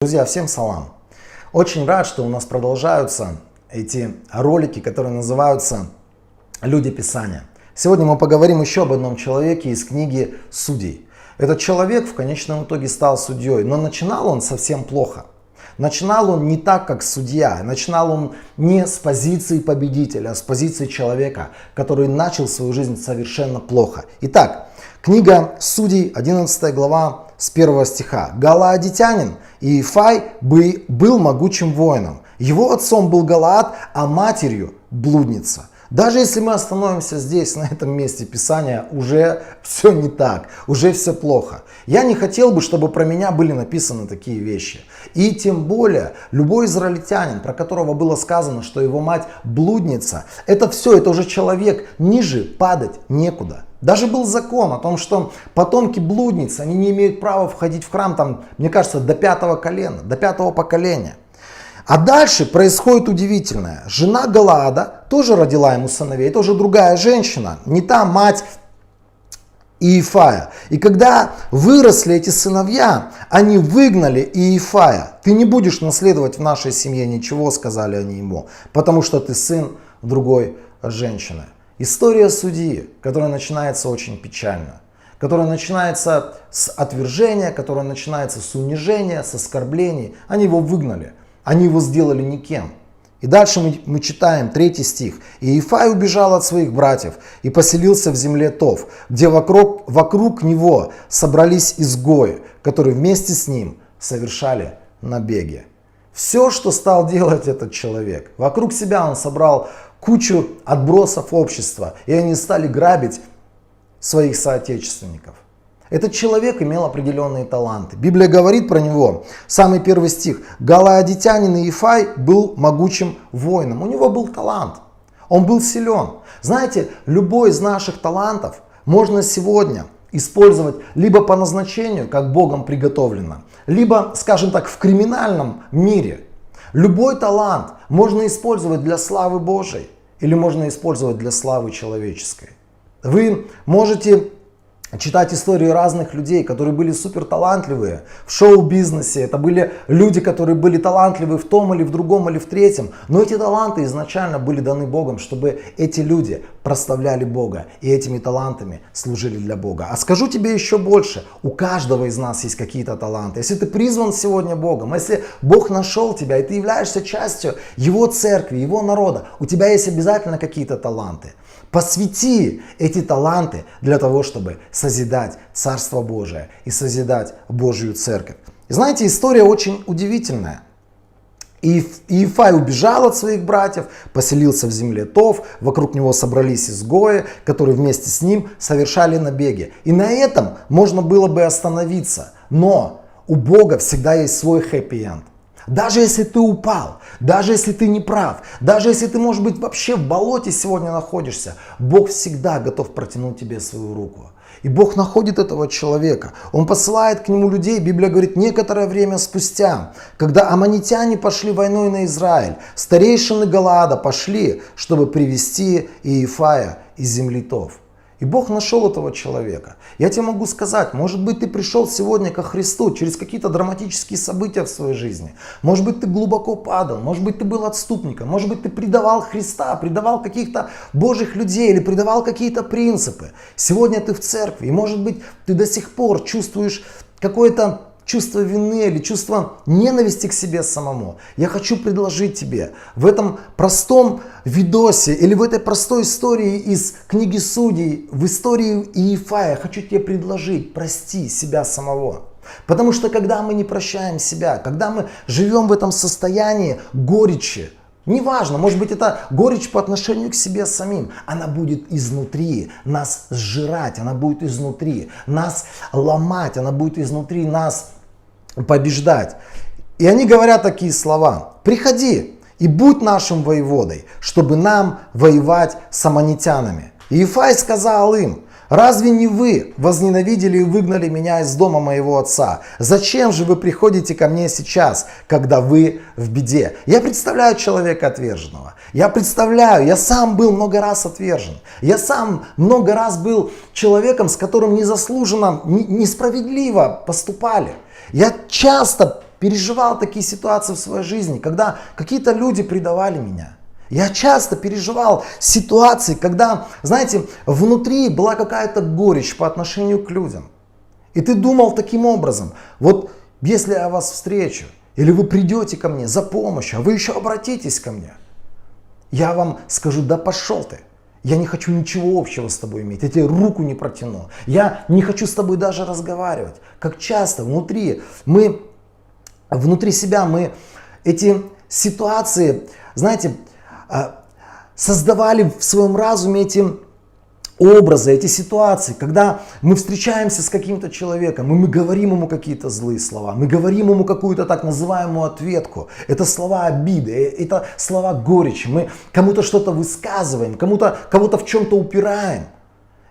Друзья, всем салам. Очень рад, что у нас продолжаются эти ролики, которые называются «Люди Писания». Сегодня мы поговорим еще об одном человеке из книги Судей. Этот человек в конечном итоге стал судьей, но начинал он совсем плохо. Начинал он не так, как судья. Начинал он не с позиции победителя, а с позиции человека, который начал свою жизнь совершенно плохо. Итак, книга Судей, 11 глава, с 1 стиха. Галаадитянин Иефай был могучим воином. Его отцом был Галаад, а матерью блудница. Даже если мы остановимся здесь, на этом месте Писания, уже все не так, уже все плохо. Я не хотел бы, чтобы про меня были написаны такие вещи. И тем более, любой израильтянин, про которого было сказано, что его мать блудница, это все, это уже человек, ниже падать некуда. Даже был закон о том, что потомки блудниц, они не имеют права входить в храм, там, мне кажется, до 5-го колена, до 5-го поколения. А дальше происходит удивительное. Жена Галаада тоже родила ему сыновей, тоже другая женщина, не та мать Иефая. И когда выросли эти сыновья, они выгнали Иефая. Ты не будешь наследовать в нашей семье ничего, сказали они ему, потому что ты сын другой женщины. История судьи, которая начинается очень печально, которая начинается с отвержения, которая начинается с унижения, с оскорблений. Они его выгнали, они его сделали никем. И дальше мы читаем 3 стих. «Иефай убежал от своих братьев и поселился в земле Тов, где вокруг него собрались изгои, которые вместе с ним совершали набеги». Все, что стал делать этот человек, вокруг себя он собрал кучу отбросов общества, и они стали грабить своих соотечественников. Этот человек имел определенные таланты. Библия говорит про него, самый 1 стих. Галаадитянин Иефай был могучим воином. У него был талант. Он был силен. Знаете, любой из наших талантов можно сегодня использовать либо по назначению, как Богом приготовлено, либо, скажем так, в криминальном мире. Любой талант можно использовать для славы Божией или можно использовать для славы человеческой. Вы можете читать истории разных людей, которые были супер талантливые в шоу-бизнесе. Это были люди, которые были талантливы в том или в другом или в третьем. Но эти таланты изначально были даны Богом, чтобы эти люди прославляли Бога и этими талантами служили для Бога. А скажу тебе еще больше. У каждого из нас есть какие-то таланты. Если ты призван сегодня Богом, если Бог нашел тебя и ты являешься частью Его церкви, Его народа, у тебя есть обязательно какие-то таланты. Посвяти эти таланты для того, чтобы созидать Царство Божие и созидать Божью Церковь. И знаете, история очень удивительная. Иефай убежал от своих братьев, поселился в земле Тов, вокруг него собрались изгои, которые вместе с ним совершали набеги. И на этом можно было бы остановиться. Но у Бога всегда есть свой хэппи-энд. Даже если ты упал, даже если ты не прав, даже если ты, может быть, вообще в болоте сегодня находишься, Бог всегда готов протянуть тебе свою руку. И Бог находит этого человека. Он посылает к нему людей. Библия говорит, некоторое время спустя, когда аммонитяне пошли войной на Израиль, старейшины Галаада пошли, чтобы привести Иефая из земли Тов. И Бог нашел этого человека. Я тебе могу сказать, может быть, ты пришел сегодня ко Христу через какие-то драматические события в своей жизни. Может быть, ты глубоко падал, может быть, ты был отступником, может быть, ты предавал Христа, предавал каких-то Божьих людей или предавал какие-то принципы. Сегодня ты в церкви, и может быть, ты до сих пор чувствуешь какое-то чувство вины или чувство ненависти к себе самому. Я хочу предложить тебе в этом простом видосе или в этой простой истории из книги Судей, в истории Иефая, хочу тебе предложить, прости себя самого. Потому что когда мы не прощаем себя, когда мы живем в этом состоянии горечи, неважно, может быть, это горечь по отношению к себе самим. Она будет изнутри нас сжирать, она будет изнутри нас ломать, она будет изнутри нас побеждать. И они говорят такие слова. Приходи и будь нашим воеводой, чтобы нам воевать с аммонитянами. Иефай сказал им, разве не вы возненавидели и выгнали меня из дома моего отца? Зачем же вы приходите ко мне сейчас, когда вы в беде? Я представляю человека отверженного. Я сам был много раз отвержен. Я сам много раз был человеком, с которым незаслуженно, несправедливо поступали. Я часто переживал такие ситуации в своей жизни, когда какие-то люди предавали меня. Я часто переживал ситуации, когда, знаете, внутри была какая-то горечь по отношению к людям. И ты думал таким образом: вот если я вас встречу, или вы придете ко мне за помощью, а вы еще обратитесь ко мне, я вам скажу: да пошел ты. Я не хочу ничего общего с тобой иметь. Я тебе руку не протяну. Я не хочу с тобой даже разговаривать. Как часто внутри себя мы эти ситуации, знаете, создавали в своем разуме эти образы, эти ситуации, когда мы встречаемся с каким-то человеком, и мы говорим ему какие-то злые слова, мы говорим ему какую-то так называемую ответку. Это слова обиды, это слова горечи. Мы кому-то что-то высказываем, кого-то в чем-то упираем.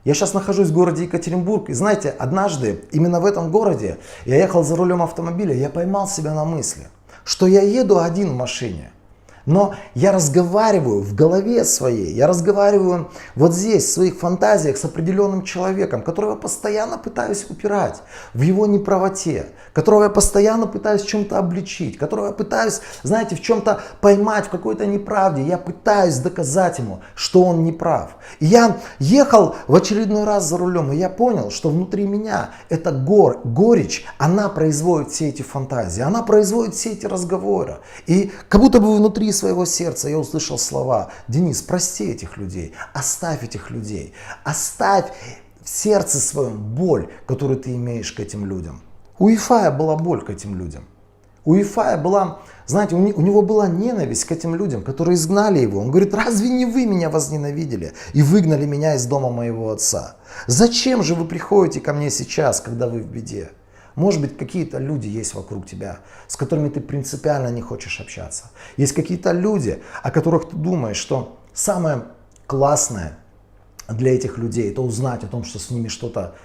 Я сейчас нахожусь в городе Екатеринбург, и знаете, однажды именно в этом городе я ехал за рулем автомобиля, я поймал себя на мысли, что я еду один в машине. Но я разговариваю в голове своей, я разговариваю вот здесь, в своих фантазиях с определенным человеком, которого я постоянно пытаюсь упирать в его неправоте, которого я постоянно пытаюсь в чем-то обличить, которого я пытаюсь, знаете, в чем-то поймать, в какой-то неправде. Я пытаюсь доказать ему, что он не прав. И я ехал в очередной раз за рулем, и я понял, что внутри меня эта горечь, она производит все эти фантазии, она производит все эти разговоры. И как будто бы внутри своего сердца я услышал слова: Денис, прости этих людей, оставь этих людей, оставь в сердце своем боль, которую ты имеешь к этим людям. У Ифая была боль к этим людям. У Ифая была, знаете, у него была ненависть к этим людям, которые изгнали его. Он говорит: разве не вы меня возненавидели и выгнали меня из дома моего отца? Зачем же вы приходите ко мне сейчас, когда вы в беде? Может быть, какие-то люди есть вокруг тебя, с которыми ты принципиально не хочешь общаться. Есть какие-то люди, о которых ты думаешь, что самое классное для этих людей — это узнать о том, что с ними что-то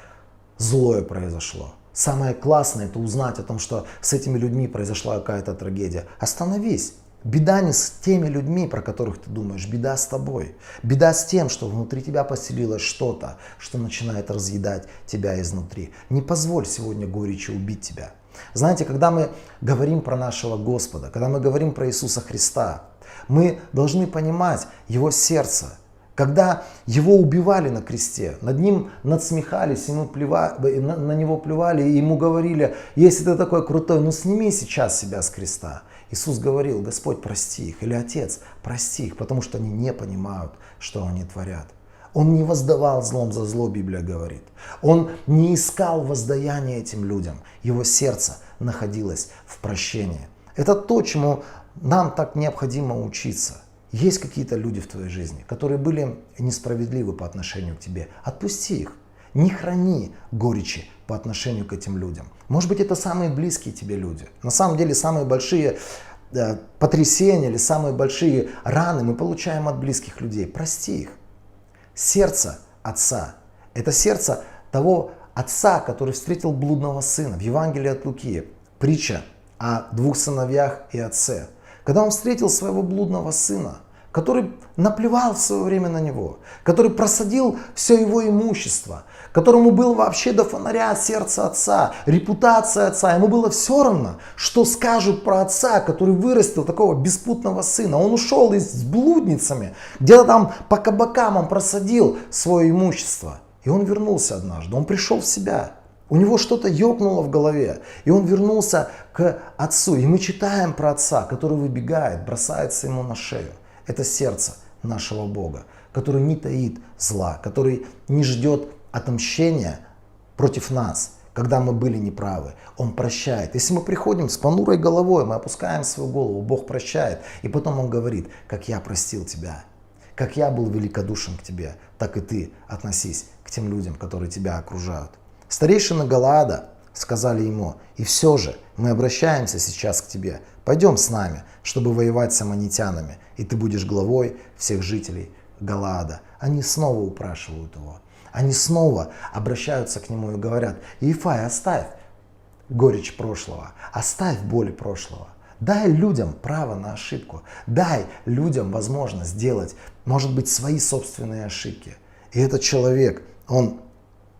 злое произошло. Самое классное — это узнать о том, что с этими людьми произошла какая-то трагедия. Остановись. Беда не с теми людьми, про которых ты думаешь, беда с тобой. Беда с тем, что внутри тебя поселилось что-то, что начинает разъедать тебя изнутри. Не позволь сегодня горечи убить тебя. Знаете, когда мы говорим про нашего Господа, когда мы говорим про Иисуса Христа, мы должны понимать Его сердце. Когда Его убивали на кресте, над Ним надсмехались, на Него плевали и Ему говорили: если ты такой крутой, ну сними сейчас себя с креста. Иисус говорил: Господь, прости их, или Отец, прости их, потому что они не понимают, что они творят. Он не воздавал злом за зло, Библия говорит. Он не искал воздаяния этим людям. Его сердце находилось в прощении. Это то, чему нам так необходимо учиться. Есть какие-то люди в твоей жизни, которые были несправедливы по отношению к тебе. Отпусти их. Не храни горечи по отношению к этим людям. Может быть, это самые близкие тебе люди. На самом деле, самые большие потрясения или самые большие раны мы получаем от близких людей. Прости их. Сердце Отца — это сердце того Отца, который встретил блудного сына. В Евангелии от Луки притча о двух сыновьях и отце. Когда он встретил своего блудного сына, который наплевал в свое время на него, который просадил все его имущество, которому было вообще до фонаря сердце отца, репутация отца. Ему было все равно, что скажут про отца, который вырастил такого беспутного сына. Он ушел с блудницами, где-то там по кабакам он просадил свое имущество. И он вернулся однажды, он пришел в себя. У него что-то ёкнуло в голове, и он вернулся к отцу. И мы читаем про отца, который выбегает, бросается ему на шею. Это сердце нашего Бога, который не таит зла, который не ждет отомщения против нас, когда мы были неправы. Он прощает. Если мы приходим с понурой головой, мы опускаем свою голову, Бог прощает. И потом Он говорит: как я простил тебя, как я был великодушен к тебе, так и ты относись к тем людям, которые тебя окружают. Старейшины Галаада сказали ему: и все же мы обращаемся сейчас к тебе, пойдем с нами, чтобы воевать с аммонитянами, и ты будешь главой всех жителей Галаада. Они снова упрашивают его, они снова обращаются к нему и говорят: Ифай, оставь горечь прошлого, оставь боли прошлого. Дай людям право на ошибку, дай людям возможность сделать, может быть, свои собственные ошибки. И этот человек, он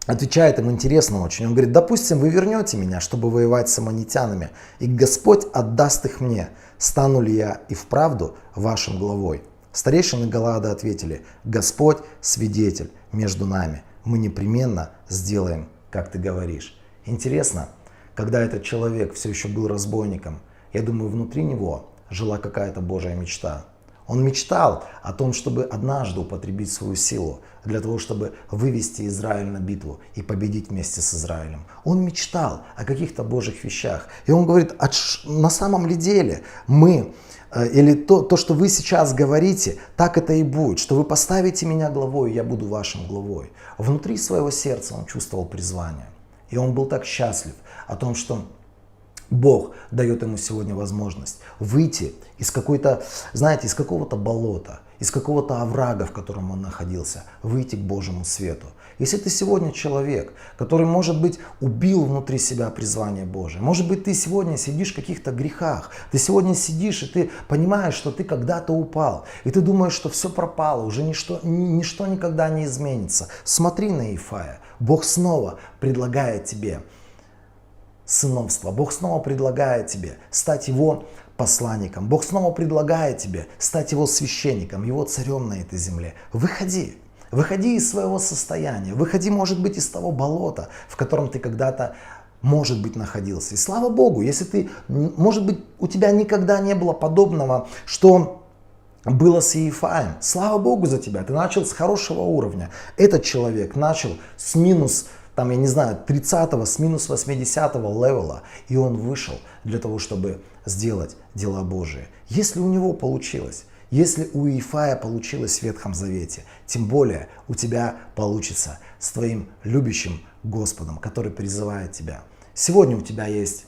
отвечает им интересно очень. Он говорит: допустим, вы вернете меня, чтобы воевать с аммонитянами, и Господь отдаст их мне. Стану ли я и вправду вашим главой? Старейшины Галаада ответили: Господь свидетель между нами. Мы непременно сделаем, как ты говоришь. Интересно, когда этот человек все еще был разбойником, я думаю, внутри него жила какая-то Божья мечта. Он мечтал о том, чтобы однажды употребить свою силу для того, чтобы вывести Израиль на битву и победить вместе с Израилем. Он мечтал о каких-то Божьих вещах. И он говорит: на самом ли деле мы, или то, что вы сейчас говорите, так это и будет, что вы поставите меня главой, и я буду вашим главой. Внутри своего сердца он чувствовал призвание. И он был так счастлив о том, что Бог дает ему сегодня возможность выйти из какой-то, знаете, из какого-то болота, из какого-то оврага, в котором он находился, выйти к Божьему свету. Если ты сегодня человек, который, может быть, убил внутри себя призвание Божие, может быть, ты сегодня сидишь в каких-то грехах, ты сегодня сидишь и ты понимаешь, что ты когда-то упал, и ты думаешь, что все пропало, уже ничто никогда не изменится. Смотри на Иефая. Бог снова предлагает тебе сыновство. Бог снова предлагает тебе стать его посланником. Бог снова предлагает тебе стать его священником, его царем на этой земле. Выходи. Выходи из своего состояния. Выходи, может быть, из того болота, в котором ты когда-то, может быть, находился. И слава Богу, если ты, может быть, у тебя никогда не было подобного, что было с Иефаем. Слава Богу за тебя. Ты начал с хорошего уровня. Этот человек начал с минус, там, я не знаю, 30-го, с минус 80-го левела. И он вышел для того, чтобы сделать дела Божии. Если у него получилось, если у Иефая получилось в Ветхом Завете, тем более у тебя получится с твоим любящим Господом, который призывает тебя. Сегодня у тебя есть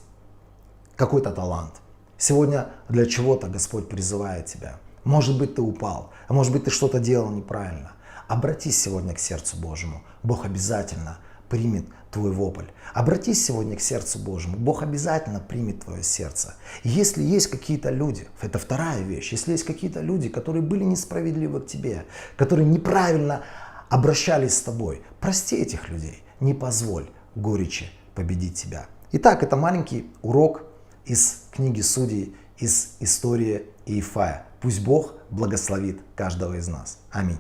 какой-то талант. Сегодня для чего-то Господь призывает тебя. Может быть, ты упал, а может быть, ты что-то делал неправильно. Обратись сегодня к сердцу Божьему. Бог обязательно примет твой вопль. Обратись сегодня к сердцу Божьему. Бог обязательно примет твое сердце. Если есть какие-то люди, это вторая вещь, если есть какие-то люди, которые были несправедливы к тебе, которые неправильно обращались с тобой, прости этих людей. Не позволь горечи победить тебя. Итак, это маленький урок из книги Судей, из истории Иефая. Пусть Бог благословит каждого из нас. Аминь.